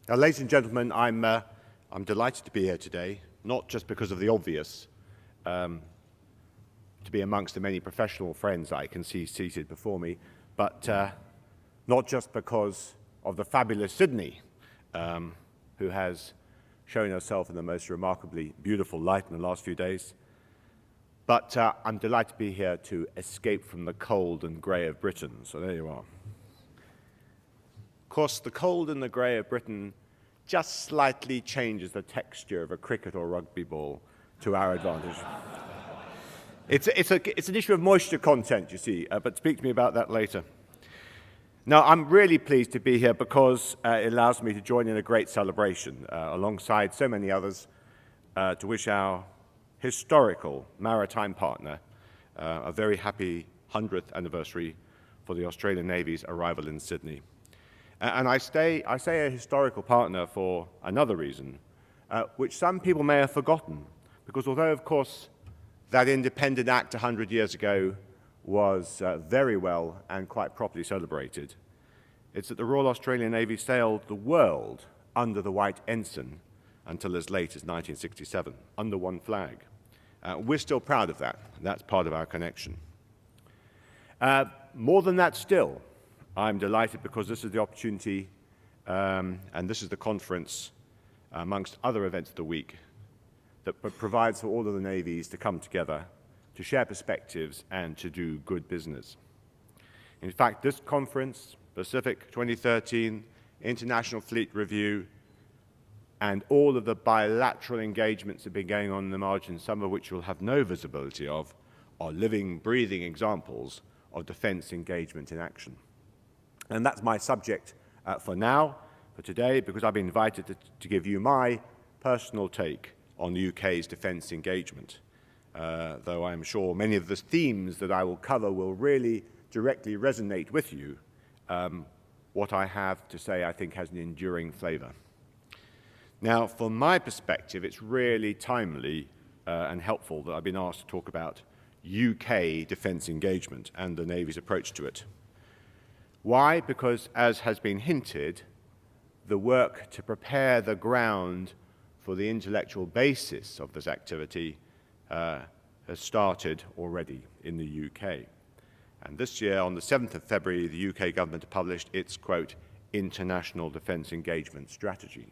Now, ladies and gentlemen, I'm delighted to be here today, not just because of the obvious, to be amongst the many professional friends I can see seated before me, but not just because of the fabulous Sydney, who has shown herself in the most remarkably beautiful light in the last few days, but I'm delighted to be here to escape from the cold and grey of Britain. So there you are. Of course, the cold and the grey of Britain just slightly changes the texture of a cricket or rugby ball to our advantage. It's an issue of moisture content, you see, but speak to me about that later. Now, I'm really pleased to be here because it allows me to join in a great celebration alongside so many others to wish our historical maritime partner a very happy 100th anniversary for the Australian Navy's arrival in Sydney. And I say a historical partner for another reason, which some people may have forgotten, because although, of course, that Independent Act 100 years ago was very well and quite properly celebrated, it's that the Royal Australian Navy sailed the world under the white ensign until as late as 1967, under one flag. We're still proud of that. That's part of our connection. More than that still, I'm delighted because this is the opportunity, and this is the conference, amongst other events of the week, that provides for all of the navies to come together, to share perspectives, and to do good business. In fact, this conference, Pacific 2013, International Fleet Review, and all of the bilateral engagements that have been going on in the margin, some of which you'll have no visibility of, are living, breathing examples of defense engagement in action. And that's my subject for now, for today, because I've been invited to give you my personal take on the UK's defence engagement, though I'm sure many of the themes that I will cover will really directly resonate with you. What I have to say, I think, has an enduring flavour. Now, from my perspective, it's really timely and helpful that I've been asked to talk about UK defence engagement and the Navy's approach to it. Why? Because, as has been hinted, the work to prepare the ground for the intellectual basis of this activity has started already in the UK. And this year, on the 7th of February, the UK government published its, quote, International Defence Engagement Strategy.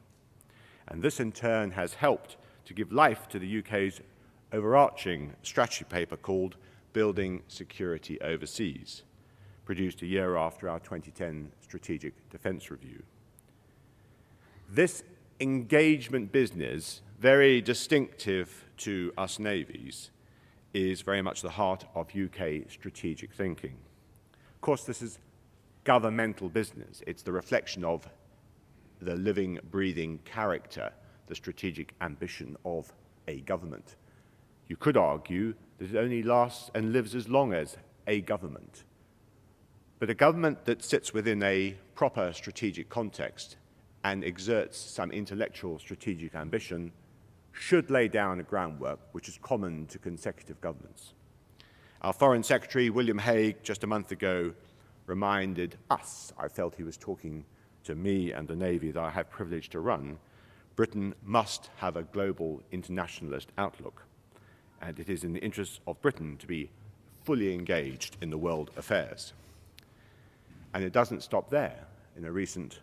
And this, in turn, has helped to give life to the UK's overarching strategy paper called Building Security Overseas, produced a year after our 2010 Strategic Defence Review. This engagement business, very distinctive to us navies, is very much the heart of UK strategic thinking. Of course, this is governmental business. It's the reflection of the living, breathing character, the strategic ambition of a government. You could argue that it only lasts and lives as long as a government. But a government that sits within a proper strategic context and exerts some intellectual strategic ambition should lay down a groundwork which is common to consecutive governments. Our Foreign Secretary, William Hague, just a month ago, reminded us, I felt he was talking to me and the Navy that I have privilege to run, Britain must have a global internationalist outlook, and it is in the interests of Britain to be fully engaged in the world affairs. And it doesn't stop there. In a recent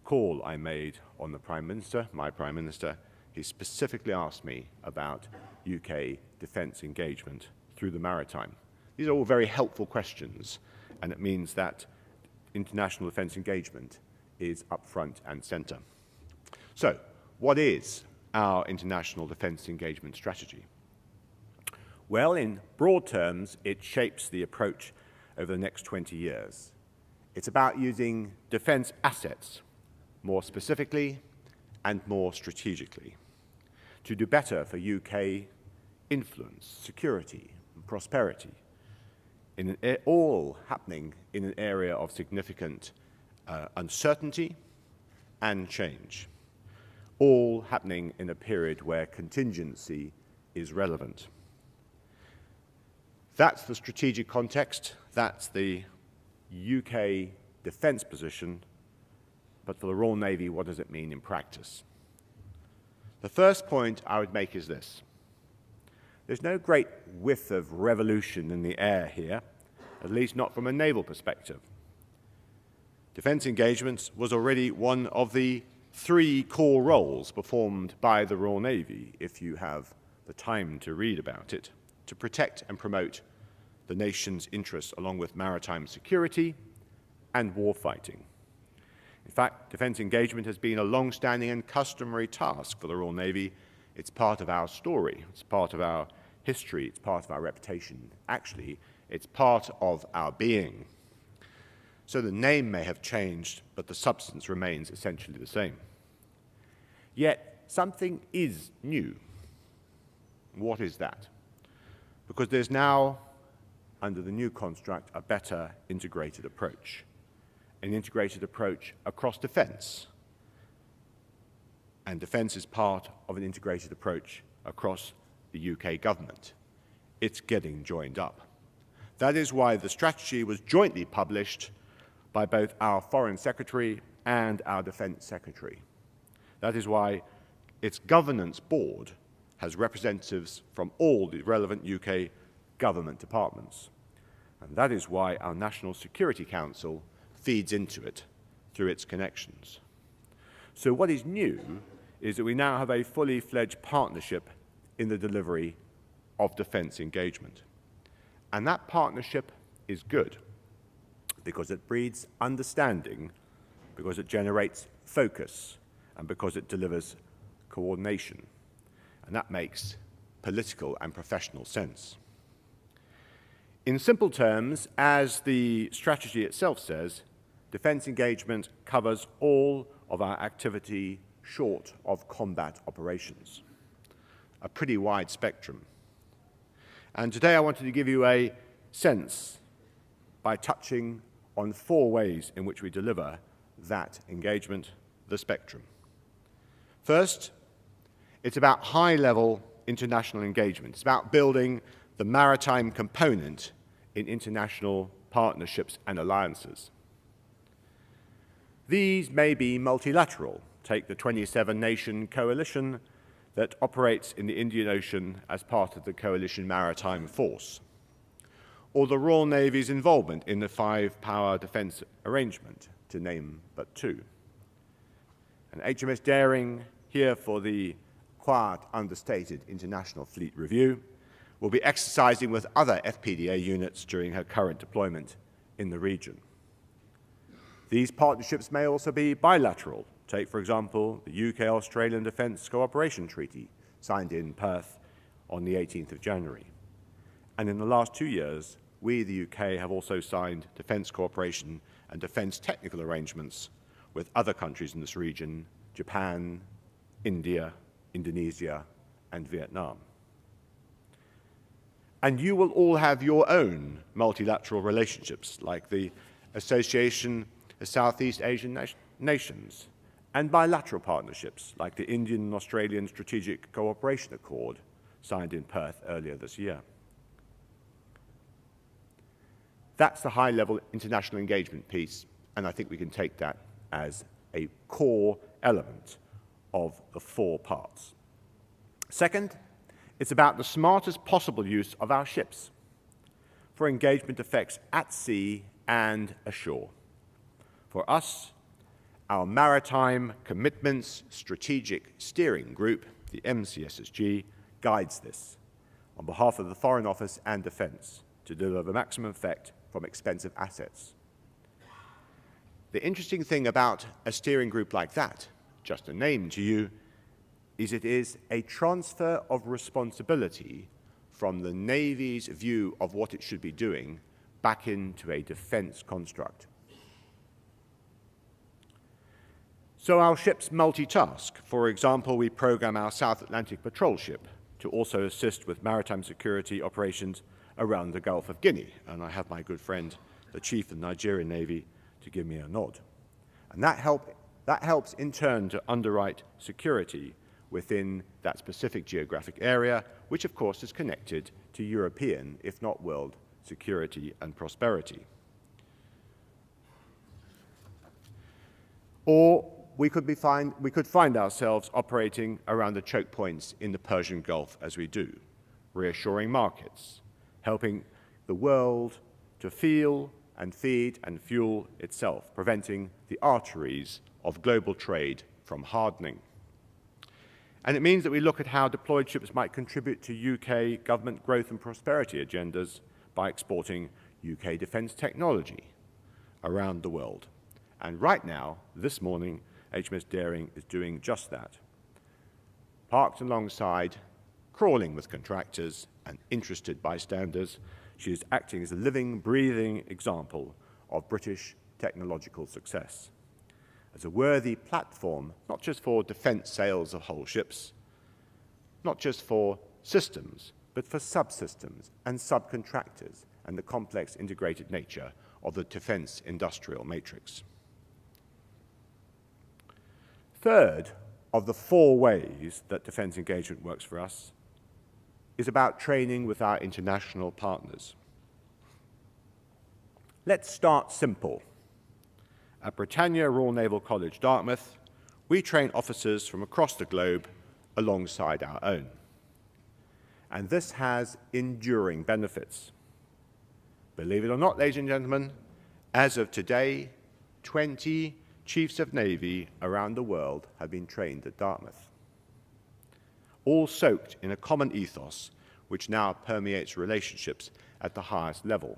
call I made on the Prime Minister, my Prime Minister, he specifically asked me about UK defence engagement through the maritime. These are all very helpful questions, and it means that international defence engagement is up front and centre. So, what is our international defence engagement strategy? Well, in broad terms, it shapes the approach over the next 20 years. It's about using defence assets more specifically and more strategically to do better for UK influence, security, and prosperity, all happening in an area of significant uncertainty and change, all happening in a period where contingency is relevant. That's the strategic context, that's the UK defence position, but for the Royal Navy, what does it mean in practice? The first point I would make is this. There's no great whiff of revolution in the air here, at least not from a naval perspective. Defence engagements was already one of the 3 core roles performed by the Royal Navy, if you have the time to read about it, to protect and promote the nation's interests along with maritime security and warfighting. In fact, defence engagement has been a long-standing and customary task for the Royal Navy. It's part of our story, it's part of our history, it's part of our reputation. Actually, it's part of our being. So the name may have changed, but the substance remains essentially the same. Yet, something is new. What is that? Because there's now, under the new construct, a better integrated approach. An integrated approach across defence. And defence is part of an integrated approach across the UK government. It's getting joined up. That is why the strategy was jointly published by both our Foreign Secretary and our Defence Secretary. That is why its governance board has representatives from all the relevant UK government departments. And that is why our National Security Council feeds into it through its connections. So what is new is that we now have a fully fledged partnership in the delivery of defence engagement. And that partnership is good because it breeds understanding, because it generates focus, and because it delivers coordination. And that makes political and professional sense. In simple terms, as the strategy itself says, defence engagement covers all of our activity short of combat operations. A pretty wide spectrum. And today I wanted to give you a sense by touching on 4 ways in which we deliver that engagement, the spectrum. First, it's about high-level international engagement. It's about building the maritime component in international partnerships and alliances. These may be multilateral. Take the 27-nation coalition that operates in the Indian Ocean as part of the Coalition Maritime Force, or the Royal Navy's involvement in the 5-power defence arrangement, to name but 2. And HMS Daring, here for the quiet, understated International Fleet Review, will be exercising with other FPDA units during her current deployment in the region. These partnerships may also be bilateral. Take, for example, the UK-Australian Defence Cooperation Treaty, signed in Perth on the 18th of January. And in the last 2 years, we, the UK, have also signed defence cooperation and defence technical arrangements with other countries in this region, Japan, India, Indonesia, and Vietnam. And you will all have your own multilateral relationships, like the Association of Southeast Asian Nations, and bilateral partnerships, like the Indian and Australian Strategic Cooperation Accord, signed in Perth earlier this year. That's the high-level international engagement piece, and I think we can take that as a core element of the 4 parts. Second, it's about the smartest possible use of our ships for engagement effects at sea and ashore. For us, our Maritime Commitments Strategic Steering Group, the MCSSG, guides this on behalf of the Foreign Office and Defence to deliver maximum effect from expensive assets. The interesting thing about a steering group like that, just a name to you, is it is a transfer of responsibility from the Navy's view of what it should be doing back into a defence construct. So our ships multitask. For example, we program our South Atlantic patrol ship to also assist with maritime security operations around the Gulf of Guinea. And I have my good friend, the Chief of the Nigerian Navy, to give me a nod. And that helps in turn to underwrite security within that specific geographic area, which of course is connected to European, if not world, security and prosperity. Or we could find ourselves operating around the choke points in the Persian Gulf as we do, reassuring markets, helping the world to feel and feed and fuel itself, preventing the arteries of global trade from hardening. And it means that we look at how deployed ships might contribute to UK government growth and prosperity agendas by exporting UK defence technology around the world. And right now, this morning, HMS Daring is doing just that. Parked alongside, crawling with contractors and interested bystanders, she is acting as a living, breathing example of British technological success, as a worthy platform, not just for defence sales of whole ships, not just for systems, but for subsystems and subcontractors and the complex integrated nature of the defence industrial matrix. Third of the 4 ways that defence engagement works for us is about training with our international partners. Let's start simple. At Britannia Royal Naval College, Dartmouth, we train officers from across the globe alongside our own. And this has enduring benefits. Believe it or not, ladies and gentlemen, as of today, 20 Chiefs of Navy around the world have been trained at Dartmouth, all soaked in a common ethos which now permeates relationships at the highest level.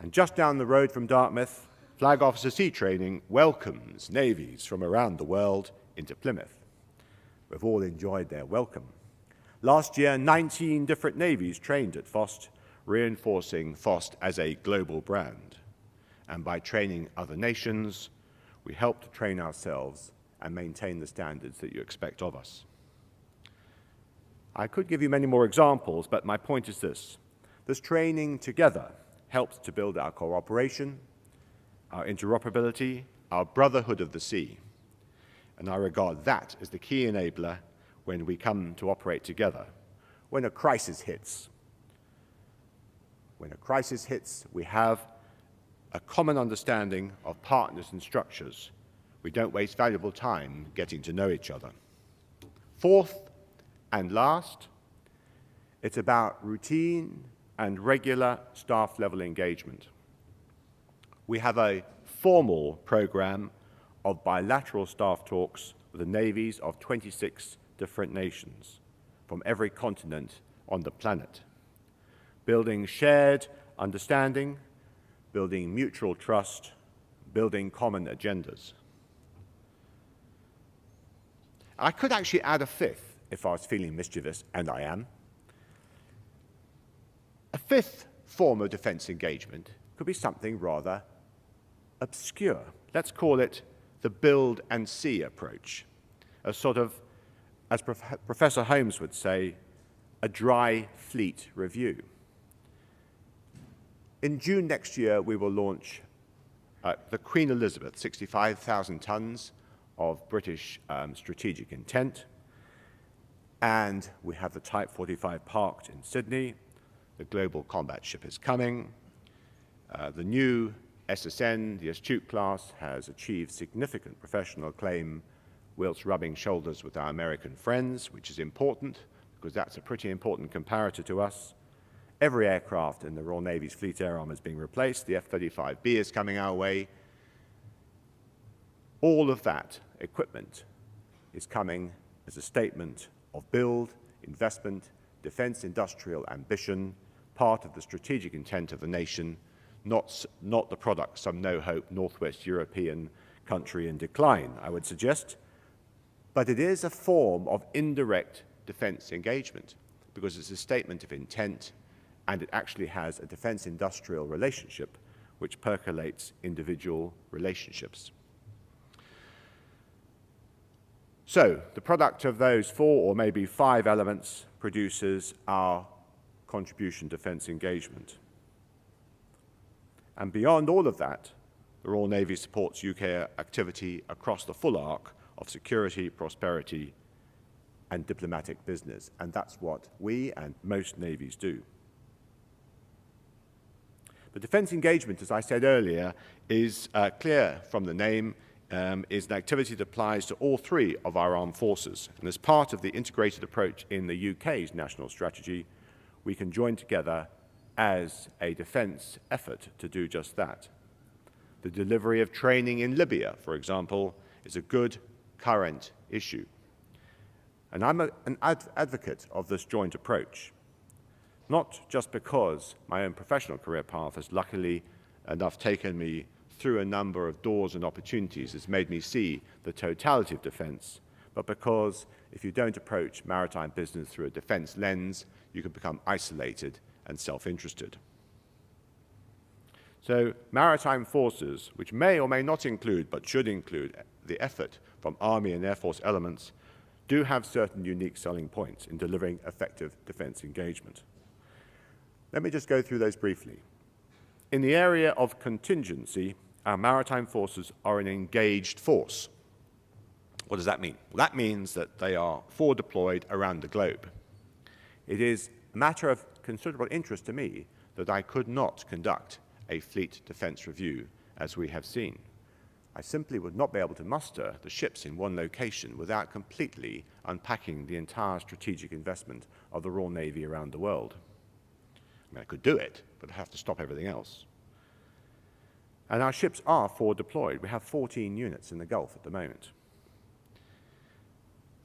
And just down the road from Dartmouth, Flag Officer Sea Training welcomes navies from around the world into Plymouth. We've all enjoyed their welcome. Last year, 19 different navies trained at FOST, reinforcing FOST as a global brand. And by training other nations, we help to train ourselves and maintain the standards that you expect of us. I could give you many more examples, but my point is this. This training together helps to build our cooperation, our interoperability, our brotherhood of the sea. And I regard that as the key enabler when we come to operate together. When a crisis hits, we have a common understanding of partners and structures. We don't waste valuable time getting to know each other. Fourth and last, it's about routine and regular staff-level engagement. We have a formal program of bilateral staff talks with the navies of 26 different nations from every continent on the planet, building shared understanding, building mutual trust, building common agendas. I could actually add a fifth if I was feeling mischievous, and I am. A fifth form of defence engagement could be something rather obscure. Let's call it the build and see approach, a sort of, as Professor Holmes would say, a dry fleet review. In June next year, we will launch the Queen Elizabeth, 65,000 tons of British strategic intent. And we have the Type 45 parked in Sydney. The Global Combat Ship is coming. The new SSN, the Astute class, has achieved significant professional acclaim whilst rubbing shoulders with our American friends, which is important because that's a pretty important comparator to us. Every aircraft in the Royal Navy's fleet air arm is being replaced. The F-35B is coming our way. All of that equipment is coming as a statement of build, investment, defence industrial ambition, part of the strategic intent of the nation, not the product of some no-hope Northwest European country in decline, I would suggest. But it is a form of indirect defence engagement because it's a statement of intent and it actually has a defence industrial relationship which percolates individual relationships. So the product of those 4 or maybe 5 elements produces our contribution defence engagement. And beyond all of that, the Royal Navy supports UK activity across the full arc of security, prosperity, and diplomatic business. And that's what we and most navies do. But defence engagement, as I said earlier, is clear from the name, is an activity that applies to all three of our armed forces. And as part of the integrated approach in the UK's national strategy, we can join together as a defence effort to do just that. The delivery of training in Libya, for example, is a good current issue. And I'm an advocate of this joint approach, not just because my own professional career path has luckily enough taken me through a number of doors and opportunities, it's made me see the totality of defence, but because if you don't approach maritime business through a defence lens, you can become isolated and self-interested. So maritime forces, which may or may not include, but should include, the effort from Army and Air Force elements, do have certain unique selling points in delivering effective defence engagement. Let me just go through those briefly. In the area of contingency, our maritime forces are an engaged force. What does that mean? Well, that means that they are forward deployed around the globe. It is a matter of considerable interest to me that I could not conduct a fleet defence review, as we have seen. I simply would not be able to muster the ships in one location without completely unpacking the entire strategic investment of the Royal Navy around the world. I mean, I could do it, but I'd have to stop everything else. And our ships are forward deployed. We have 14 units in the Gulf at the moment.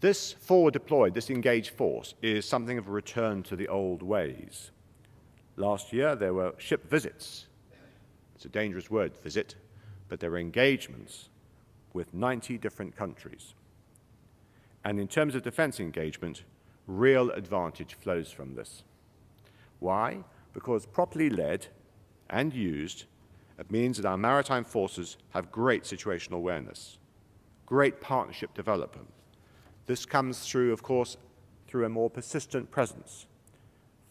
This forward deployed, this engaged force, is something of a return to the old ways. Last year, there were ship visits. It's a dangerous word, visit, but there were engagements with 90 different countries. And in terms of defense engagement, real advantage flows from this. Why? Because properly led and used, it means that our maritime forces have great situational awareness, great partnership development. This comes through, of course, through a more persistent presence,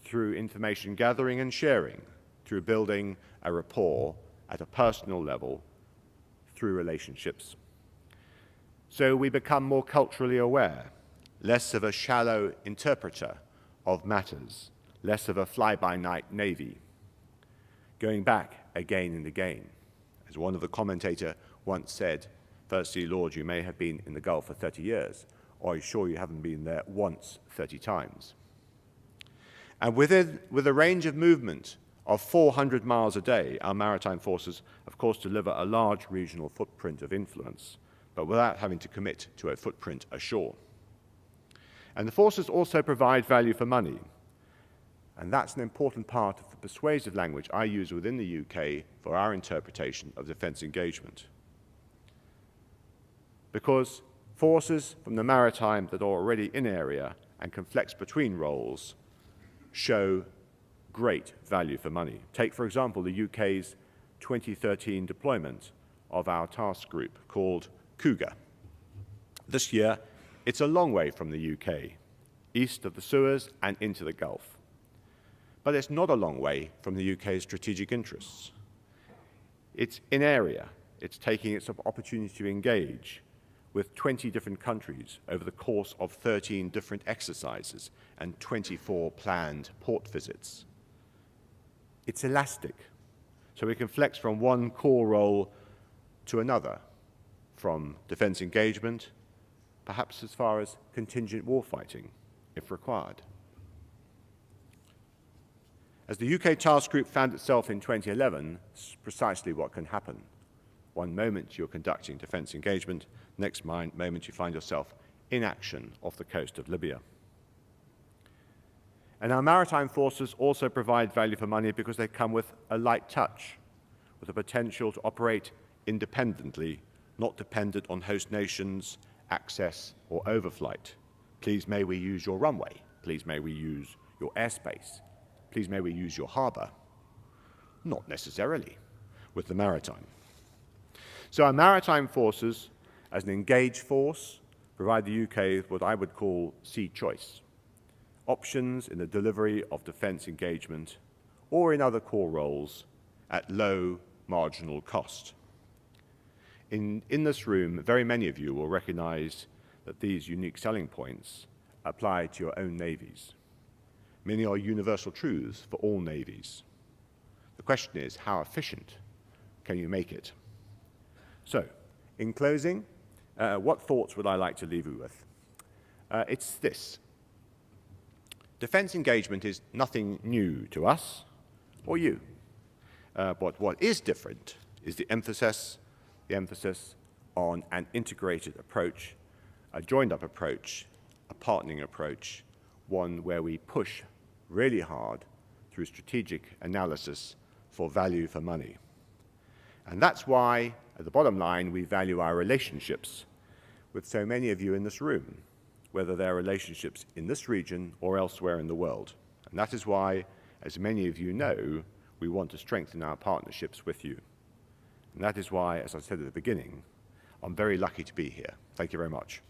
through information gathering and sharing, through building a rapport at a personal level, through relationships. So we become more culturally aware, less of a shallow interpreter of matters, less of a fly-by-night Navy, going back again and again. As one of the commentators once said, First Sea Lord, you may have been in the Gulf for 30 years, or are you sure you haven't been there once 30 times? And with a range of movement of 400 miles a day, our maritime forces, of course, deliver a large regional footprint of influence, but without having to commit to a footprint ashore. And the forces also provide value for money. And that's an important part of the persuasive language I use within the UK for our interpretation of defence engagement. Because forces from the maritime that are already in area and can flex between roles show great value for money. Take, for example, the UK's 2013 deployment of our task group called Cougar. This year, it's a long way from the UK, east of the Suez and into the Gulf. But it's not a long way from the UK's strategic interests. It's in area. It's taking its opportunity to engage with 20 different countries over the course of 13 different exercises and 24 planned port visits. It's elastic, so we can flex from one core role to another, from defence engagement, perhaps as far as contingent warfighting, if required. As the UK task group found itself in 2011, it's precisely what can happen. One moment you're conducting defence engagement, next moment you find yourself in action off the coast of Libya. And our maritime forces also provide value for money because they come with a light touch, with the potential to operate independently, not dependent on host nations, access, or overflight. Please may we use your runway. Please may we use your airspace. Please may we use your harbour. Not necessarily with the maritime. So our maritime forces, as an engaged force, provide the UK with what I would call sea choice. Options in the delivery of defence engagement or in other core roles at low marginal cost. In this room, very many of you will recognise that these unique selling points apply to your own navies. Many are universal truths for all navies. The question is, how efficient can you make it? So, in closing, what thoughts would I like to leave you with? It's this. Defense engagement is nothing new to us or you. But what is different is the emphasis on an integrated approach, a joined-up approach, a partnering approach, one where we push really hard through strategic analysis for value for money. And that's why, at the bottom line, we value our relationships with so many of you in this room, whether they're relationships in this region or elsewhere in the world. And that is why, as many of you know, we want to strengthen our partnerships with you. And that is why, as I said at the beginning, I'm very lucky to be here. Thank you very much.